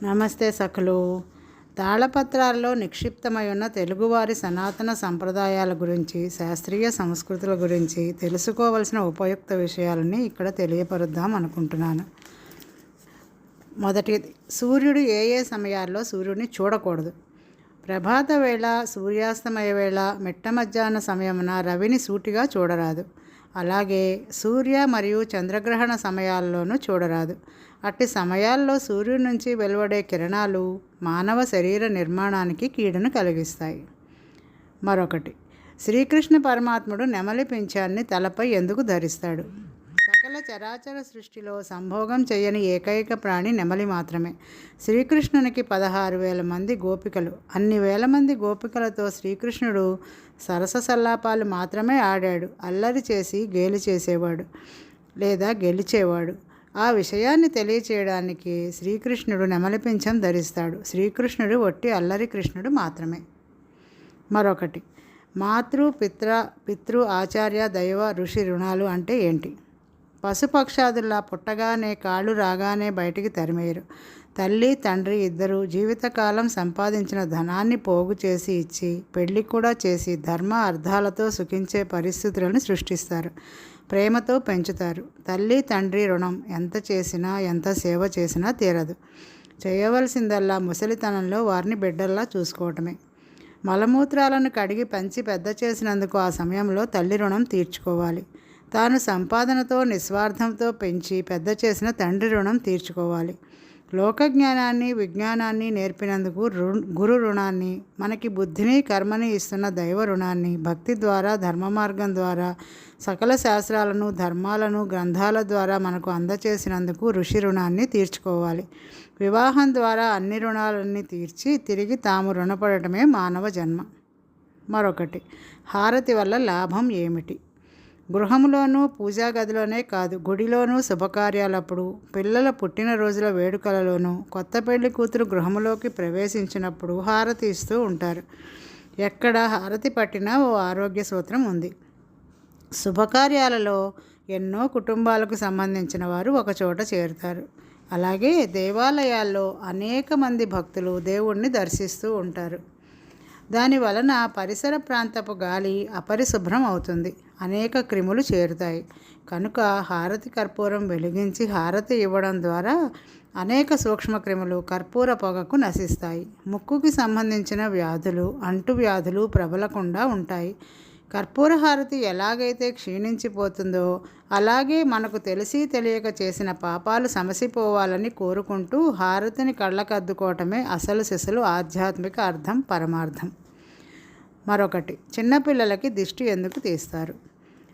నమస్తే సఖలు. తాళపత్రాల్లో నిక్షిప్తమై ఉన్న తెలుగువారి సనాతన సంప్రదాయాల గురించి, శాస్త్రీయ సంస్కృతుల గురించి తెలుసుకోవలసిన ఉపయుక్త విషయాలని ఇక్కడ తెలియపరుద్దాం అనుకుంటున్నాను. మొదటిది, సూర్యుడు ఏ ఏ సమయాల్లో సూర్యుడిని చూడకూడదు. ప్రభాత వేళ, సూర్యాస్తమయ వేళ, మిట్ట మధ్యాహ్న సమయమున రవిని సూటిగా చూడరాదు. అలాగే సూర్య మరియు చంద్రగ్రహణ సమయాల్లోనూ చూడరాదు. అట్టి సమయాల్లో సూర్యుడి నుంచి వెలువడే కిరణాలు మానవ శరీర నిర్మాణానికి కీడును కలిగిస్తాయి. మరొకటి, శ్రీకృష్ణ పరమాత్ముడు నెమలి పింఛాన్ని తలపై ఎందుకు ధరిస్తాడు? సకల చరాచర సృష్టిలో సంభోగం చేయని ఏకైక ప్రాణి నెమలి మాత్రమే. శ్రీకృష్ణునికి 16,000 మంది గోపికలు. అన్ని వేల మంది గోపికలతో శ్రీకృష్ణుడు సరస సల్లాపాలు మాత్రమే ఆడాడు. అల్లరి చేసి గేలి చేసేవాడు లేదా గెలిచేవాడు. ఆ విషయాన్ని తెలియచేయడానికి శ్రీకృష్ణుడు నెమలి పింఛం ధరిస్తాడు. శ్రీకృష్ణుడు ఒట్టి అల్లరి కృష్ణుడు మాత్రమే. మరొకటి, పితృ ఆచార్య దైవ ఋషి రుణాలు అంటే ఏంటి? పశుపక్షాదుల్లా పుట్టగానే కాళ్ళు రాగానే బయటికి తరిమేయరు. తల్లి తండ్రి ఇద్దరు జీవితకాలం సంపాదించిన ధనాన్ని పోగు చేసి ఇచ్చి పెళ్లి కూడా చేసి ధర్మ అర్థాలతో సుఖించే పరిస్థితులను సృష్టిస్తారు. ప్రేమతో పెంచుతారు. తల్లి తండ్రి రుణం ఎంత చేసినా ఎంత సేవ చేసినా తీరదు. చేయవలసిందల్లా ముసలితనంలో వారిని బిడ్డల్లా చూసుకోవటమే. మలమూత్రాలను కడిగి పెంచి పెద్ద చేసినందుకు ఆ సమయంలో తల్లి రుణం తీర్చుకోవాలి. తాను సంపాదనతో నిస్వార్థంతో పెంచి పెద్ద చేసిన తండ్రి రుణం తీర్చుకోవాలి. లోకజ్ఞానాన్ని విజ్ఞానాన్ని నేర్పినందుకు గురు రుణాన్ని, మనకి బుద్ధిని కర్మని ఇస్తున్న దైవ రుణాన్ని, భక్తి ద్వారా ధర్మ మార్గం ద్వారా సకల శాస్త్రాలను ధర్మాలను గ్రంథాల ద్వారా మనకు అందచేసినందుకు ఋషి రుణాన్ని తీర్చుకోవాలి. వివాహం ద్వారా అన్ని రుణాలన్నీ తీర్చి తిరిగి తాము రుణపడటమే మానవ జన్మ. మరొకటి, హారతి వల్ల లాభం ఏమిటి? గృహంలోనూ పూజా గదిలోనే కాదు, గుడిలోనూ శుభకార్యాలప్పుడు, పిల్లల పుట్టినరోజుల వేడుకలలోనూ, కొత్త పెళ్లి కూతురు గృహంలోకి ప్రవేశించినప్పుడు హారతి ఇస్తూ ఉంటారు. ఎక్కడ హారతి పట్టినా ఓ ఆరోగ్య సూత్రం ఉంది. శుభకార్యాలలో ఎన్నో కుటుంబాలకు సంబంధించిన వారు ఒకచోట చేరుతారు. అలాగే దేవాలయాల్లో అనేక మంది భక్తులు దేవుణ్ణి దర్శిస్తూ ఉంటారు. దాని వలన పరిసర ప్రాంతపు గాలి అపరిశుభ్రం అవుతుంది. అనేక క్రిములు చేరుతాయి. కనుక హారతి కర్పూరం వెలిగించి హారతి ఇవ్వడం ద్వారా అనేక సూక్ష్మక్రిములు కర్పూర పొగకు నశిస్తాయి. ముక్కుకి సంబంధించిన వ్యాధులు, అంటువ్యాధులు ప్రబలకుండా ఉంటాయి. కర్పూర హారతి ఎలాగైతే క్షీణించిపోతుందో అలాగే మనకు తెలిసి తెలియక చేసిన పాపాలు సమసిపోవాలని కోరుకుంటూ హారతిని కళ్ళకద్దుకోవటమే అసలు సిసలు ఆధ్యాత్మిక అర్థం, పరమార్థం. మరొకటి, చిన్నపిల్లలకి దిష్టి ఎందుకు తీస్తారు?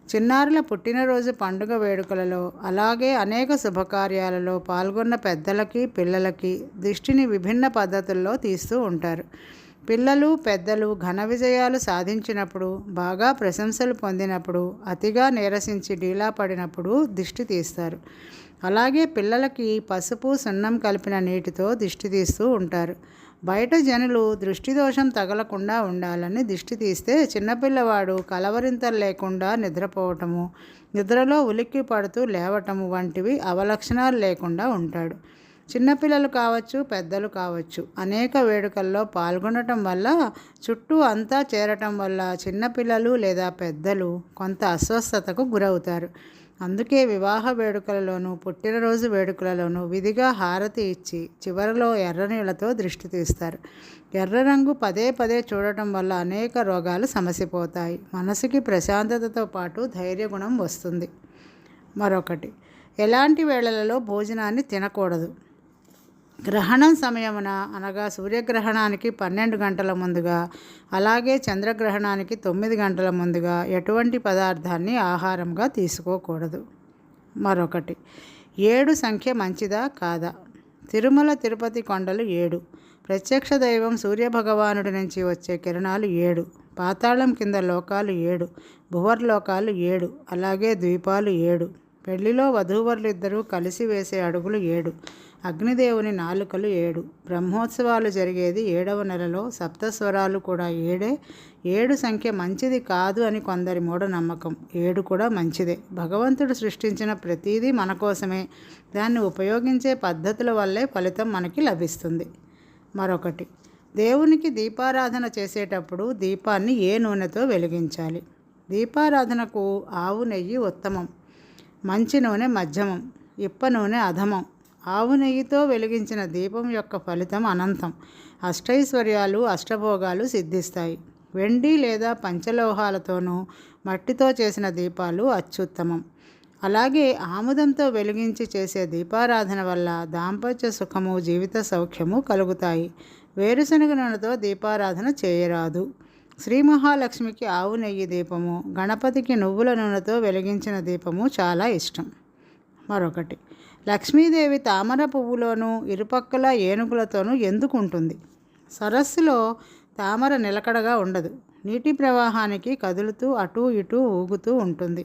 చిన్నారుల పుట్టినరోజు పండుగ వేడుకలలో అలాగే అనేక శుభకార్యాలలో పాల్గొన్న పెద్దలకి పిల్లలకి దిష్టిని విభిన్న పద్ధతుల్లో తీస్తూ ఉంటారు. పిల్లలు పెద్దలు ఘన విజయాలు సాధించినప్పుడు, బాగా ప్రశంసలు పొందినప్పుడు, అతిగా నీరసించి డీలా పడినప్పుడు దిష్టి తీస్తారు. అలాగే పిల్లలకి పసుపు సున్నం కలిపిన నీటితో దిష్టి తీస్తూ ఉంటారు. బయట జనులు దృష్టి దోషం తగలకుండా ఉండాలని దిష్టి తీస్తే చిన్నపిల్లవాడు కలవరింతలు లేకుండా నిద్రపోవటము, నిద్రలో ఉలిక్కి పడుతూ లేవటము వంటివి అవలక్షణాలు లేకుండా ఉంటాడు. చిన్నపిల్లలు కావచ్చు, పెద్దలు కావచ్చు, అనేక వేడుకల్లో పాల్గొనటం వల్ల, చుట్టూ అంతా చేరటం వల్ల చిన్నపిల్లలు లేదా పెద్దలు కొంత అస్వస్థతకు గురవుతారు. అందుకే వివాహ వేడుకలలోనూ పుట్టినరోజు వేడుకలలోనూ విధిగా హారతి ఇచ్చి చివరిలో ఎర్ర నీళ్లతో దృష్టి తీస్తారు. ఎర్ర రంగు పదే పదే చూడటం వల్ల అనేక రోగాలు సమసిపోతాయి. మనసుకి ప్రశాంతతతో పాటు ధైర్యగుణం వస్తుంది. మరొకటి, ఎలాంటి వేళలలో భోజనాన్ని తినకూడదు? గ్రహణం సమయమున అనగా సూర్యగ్రహణానికి 12 గంటల ముందుగా, అలాగే చంద్రగ్రహణానికి 9 గంటల ముందుగా ఎటువంటి పదార్థాన్ని ఆహారంగా తీసుకోకూడదు. మరొకటి, 7 సంఖ్య మంచిదా కాదా? తిరుమల తిరుపతి కొండలు 7. ప్రత్యక్ష దైవం సూర్యభగవానుడి నుంచి వచ్చే కిరణాలు 7. పాతాళం కింద లోకాలు 7. భువర్లోకాలు 7. అలాగే ద్వీపాలు 7. పెళ్లిలో వధూవరులిద్దరూ కలిసి వేసే అడుగులు 7. అగ్నిదేవుని నాలుకలు 7. బ్రహ్మోత్సవాలు జరిగేది 7వ నెలలో. సప్తస్వరాలు కూడా 7. 7 సంఖ్య మంచిది కాదు అని కొందరి మూఢనమ్మకం. 7 కూడా మంచిదే. భగవంతుడు సృష్టించిన ప్రతిదీ మన కోసమే. దాన్ని ఉపయోగించే పద్ధతుల వల్లే ఫలితం మనకి లభిస్తుంది. మరొకటి, దేవునికి దీపారాధన చేసేటప్పుడు దీపాన్ని ఏ నూనెతో వెలిగించాలి? దీపారాధనకు ఆవు నెయ్యి ఉత్తమం, మంచి నూనె మధ్యమం, ఇప్ప నూనె అధమం. ఆవు నెయ్యితో వెలిగించిన దీపం యొక్క ఫలితం అనంతం. అష్టైశ్వర్యాలు, అష్టభోగాలు సిద్ధిస్తాయి. వెండి లేదా పంచలోహాలతోనూ మట్టితో చేసిన దీపాలు అత్యుత్తమం. అలాగే ఆముదంతో వెలిగించి చేసే దీపారాధన వల్ల దాంపత్య సుఖము, జీవిత సౌఖ్యము కలుగుతాయి. వేరుశనగ నూనెతో దీపారాధన చేయరాదు. శ్రీ మహాలక్ష్మికి ఆవు నెయ్యి దీపము, గణపతికి నువ్వుల నూనెతో వెలిగించిన దీపము చాలా ఇష్టం. మరొకటి, లక్ష్మీదేవి తామర పువ్వులోనూ ఇరుపక్కల ఏనుగులతోనూ ఎందుకు ఉంటుంది? సరస్సులో తామర నిలకడగా ఉండదు. నీటి ప్రవాహానికి కదులుతూ అటూ ఇటూ ఊగుతూ ఉంటుంది.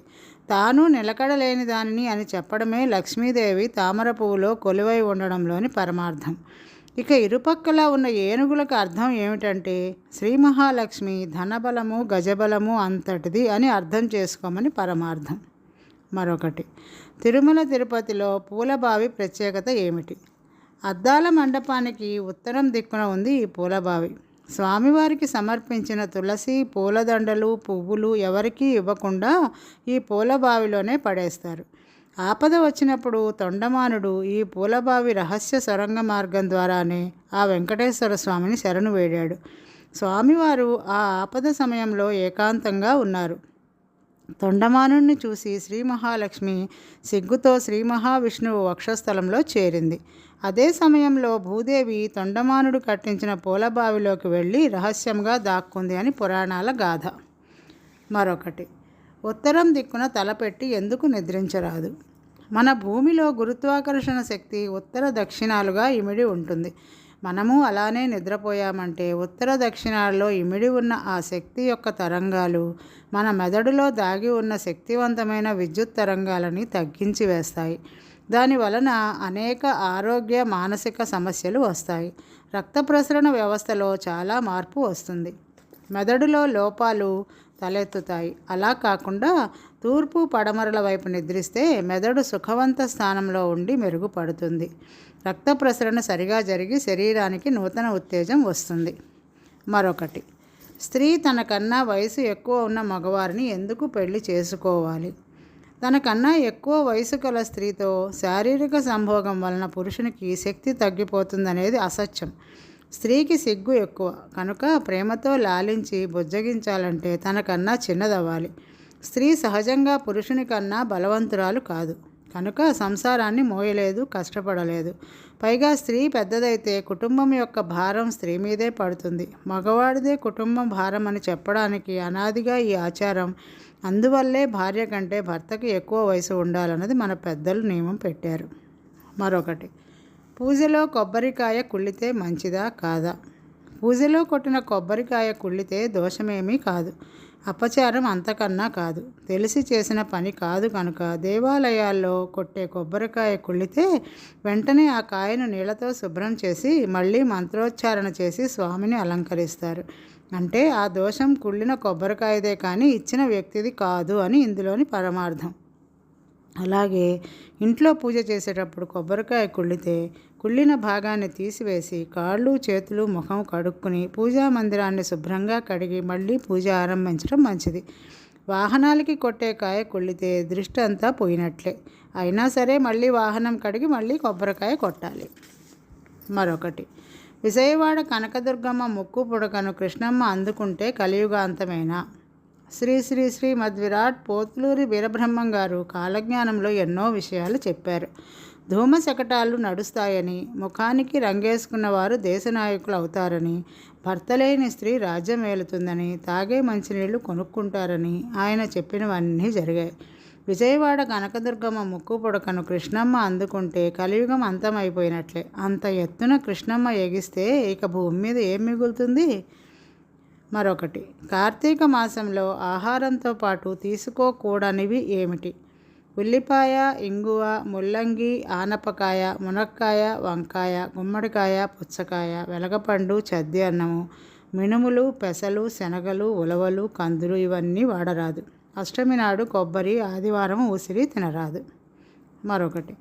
తాను నిలకడలేని దానిని అని చెప్పడమే లక్ష్మీదేవి తామర పువ్వులో కొలువై ఉండడంలోని పరమార్థం. ఇక ఇరుపక్కల ఉన్న ఏనుగులకు అర్థం ఏమిటంటే శ్రీ మహాలక్ష్మి ధనబలము, గజబలము అంతటిది అని అర్థం చేసుకోమని పరమార్థం. మరొకటి, తిరుమల తిరుపతిలో పూలబావి ప్రత్యేకత ఏమిటి? అద్దాల మండపానికి ఉత్తరం దిక్కున ఉంది ఈ పూలబావి. స్వామివారికి సమర్పించిన తులసి, పూలదండలు, పువ్వులు ఎవరికీ ఇవ్వకుండా ఈ పూలబావిలోనే పడేస్తారు. ఆపద వచ్చినప్పుడు తొండమానుడు ఈ పూలబావి రహస్య సొరంగ మార్గం ద్వారానే ఆ వెంకటేశ్వర స్వామిని శరణు వేడాడు. స్వామివారు ఆ ఆపద సమయంలో ఏకాంతంగా ఉన్నారు. తొండమానుడిని చూసి శ్రీ మహాలక్ష్మి సిగ్గుతో శ్రీ మహావిష్ణువు వక్షస్థలంలో చేరింది. అదే సమయంలో భూదేవి తొండమానుడు కట్టించిన పూలబావిలోకి వెళ్ళి రహస్యంగా దాక్కుంది అని పురాణాల గాథ. మరొకటి, ఉత్తరం దిక్కున తలపెట్టి ఎందుకు నిద్రించరాదు? మన భూమిలో గురుత్వాకర్షణ శక్తి ఉత్తర దక్షిణాలుగా ఇమిడి ఉంటుంది. మనము అలానే నిద్రపోయామంటే ఉత్తర దక్షిణాల్లో ఇమిడి ఉన్న ఆ శక్తి యొక్క తరంగాలు మన మెదడులో దాగి ఉన్న శక్తివంతమైన విద్యుత్ తరంగాలని తగ్గించి వేస్తాయి. దాని వలన అనేక ఆరోగ్య, మానసిక సమస్యలు వస్తాయి. రక్త ప్రసరణ వ్యవస్థలో చాలా మార్పు వస్తుంది. మెదడులో లోపాలు తలెత్తుతాయి. అలా కాకుండా తూర్పు, పడమరల వైపు నిద్రిస్తే మెదడు సుఖవంత స్థానంలో ఉండి మెరుగుపడుతుంది. రక్త ప్రసరణ సరిగా జరిగి శరీరానికి నూతన ఉత్తేజం వస్తుంది. మరొకటి, స్త్రీ తనకన్నా వయసు ఎక్కువ ఉన్న మగవారిని ఎందుకు పెళ్లి చేసుకోవాలి? తనకన్నా ఎక్కువ వయసు గల స్త్రీతో శారీరక సంభోగం వలన పురుషునికి శక్తి తగ్గిపోతుందనేది అసత్యం. స్త్రీకి సిగ్గు ఎక్కువ కనుక ప్రేమతో లాలించి బుజ్జగించాలంటే తనకన్నా చిన్నదవ్వాలి. స్త్రీ సహజంగా పురుషుని కన్నా బలవంతురాలు కాదు కనుక సంసారాన్ని మోయలేదు, కష్టపడలేదు. పైగా స్త్రీ పెద్దదైతే కుటుంబం యొక్క భారం స్త్రీ మీదే పడుతుంది. మగవాడిదే కుటుంబం భారం అని చెప్పడానికి అనాదిగా ఈ ఆచారం. అందువల్లే భార్య కంటే భర్తకి ఎక్కువ వయసు ఉండాలన్నది మన పెద్దలు నియమం పెట్టారు. మరొకటి, పూజలో కొబ్బరికాయ కుళ్ళితే మంచిదా కాదా? పూజలో కొట్టిన కొబ్బరికాయ కుళ్ళితే దోషమేమీ కాదు, అపచారం అంతకన్నా కాదు. తెలిసి చేసిన పని కాదు కనుక దేవాలయాల్లో కొట్టే కొబ్బరికాయ కుళ్ళితే వెంటనే ఆ కాయను నీళ్లతో శుభ్రం చేసి మళ్ళీ మంత్రోచ్చారణ చేసి స్వామిని అలంకరిస్తారు. అంటే ఆ దోషం కుళ్ళిన కొబ్బరికాయదే కానీ ఇచ్చిన వ్యక్తిది కాదు అని ఇందులోని పరమార్థం. అలాగే ఇంట్లో పూజ చేసేటప్పుడు కొబ్బరికాయ కుళ్ళితే కుళ్ళిన భాగాన్ని తీసివేసి కాళ్ళు, చేతులు, ముఖం కడుక్కుని పూజా మందిరాన్ని శుభ్రంగా కడిగి మళ్ళీ పూజ ఆరంభించడం మంచిది. వాహనాలకి కొట్టే కాయ కుళ్ళితే దృష్టి అంతా పోయినట్లే. అయినా సరే మళ్ళీ వాహనం కడిగి మళ్ళీ కొబ్బరికాయ కొట్టాలి. మరొకటి, విజయవాడ కనకదుర్గమ్మ ముక్కు పుడకను కృష్ణమ్మ అందుకుంటే కలియుగాంతమేనా? శ్రీ శ్రీ శ్రీ మద్విరాట్ పోతులూరి వీరబ్రహ్మం గారు కాలజ్ఞానంలో ఎన్నో విషయాలు చెప్పారు. ధూమ శకటాలు నడుస్తాయని, ముఖానికి రంగేసుకున్న వారు దేశనాయకులు అవుతారని, భర్త లేని స్త్రీ రాజ్యం ఏలుతుందని, తాగే మంచినీళ్లు కొనుక్కుంటారని ఆయన చెప్పినవన్నీ జరిగాయి. విజయవాడ కనకదుర్గమ్మ ముక్కు పుడకను కృష్ణమ్మ అందుకుంటే కలియుగం అంతమైపోయినట్లే. అంత ఎత్తున కృష్ణమ్మ ఎగిస్తే ఇక భూమి మీద ఏం మిగులుతుంది? మరొకటి, కార్తీక మాసంలో ఆహారంతో పాటు తీసుకోకూడనివి ఏమిటి? ఉల్లిపాయ, ఇంగువ, ముల్లంగి, ఆనపకాయ, మునక్కాయ, వంకాయ, గుమ్మడికాయ, పుచ్చకాయ, వెలగపండు, చద్ది అన్నము, మినుములు, పెసలు, శనగలు, ఉలవలు, కందులు ఇవన్నీ వాడరాదు. అష్టమి నాడు కొబ్బరి, ఆదివారం ఉసిరి తినరాదు. మరొకటి,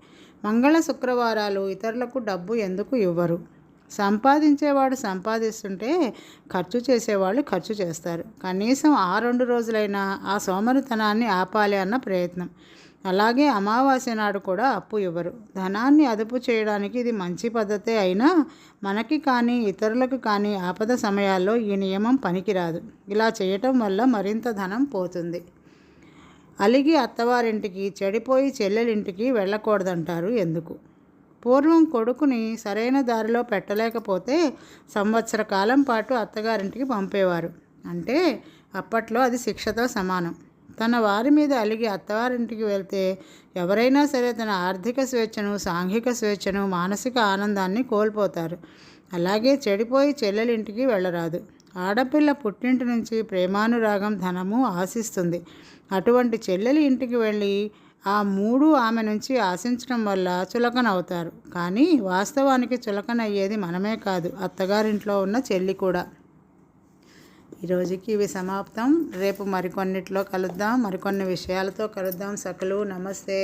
మంగళ శుక్రవారాలు ఇతరులకు డబ్బు ఎందుకు ఇవ్వరు? సంపాదించేవాడు సంపాదిస్తుంటే ఖర్చు చేసేవాళ్ళు ఖర్చు చేస్తారు. కనీసం ఆ 2 రోజులైనా ఆ సోమరితనాన్ని ఆపాలి అన్న ప్రయత్నం. అలాగే అమావాస్య నాడు కూడా అప్పు ఇవ్వరు. ధనాన్ని అదుపు చేయడానికి ఇది మంచి పద్ధతే అయినా మనకి కానీ ఇతరులకు కానీ ఆపద సమయాల్లో ఈ నియమం పనికిరాదు. ఇలా చేయటం వల్ల మరింత ధనం పోతుంది. అలిగి అత్తవారింటికి, చెడిపోయి చెల్లెలింటికి వెళ్ళకూడదంటారు ఎందుకు? పూర్వం కొడుకుని సరైన దారిలో పెట్టలేకపోతే సంవత్సర కాలం పాటు అత్తగారింటికి పంపేవారు. అంటే అప్పట్లో అది శిక్షతో సమానం. తన వారి మీద అలిగి అత్తవారింటికి వెళ్తే ఎవరైనా సరే తన ఆర్థిక స్వేచ్ఛను, సాంఘిక స్వేచ్ఛను, మానసిక ఆనందాన్ని కోల్పోతారు. అలాగే చెడిపోయి చెల్లెలింటికి వెళ్ళరాదు. ఆడపిల్ల పుట్టింటి నుంచి ప్రేమానురాగం, ధనము ఆశిస్తుంది. అటువంటి చెల్లెలి ఇంటికి వెళ్ళి ఆ 3 ఆమె నుంచి ఆశించడం వల్ల చులకనవుతారు. కానీ వాస్తవానికి చులకనయ్యేది మనమే కాదు, అత్తగారింట్లో ఉన్న చెల్లి కూడా. ఈరోజుకి ఇవి సమాప్తం. రేపు మరికొన్నిట్లో కలుద్దాం, మరికొన్ని విషయాలతో కలుద్దాం. సకలు నమస్తే.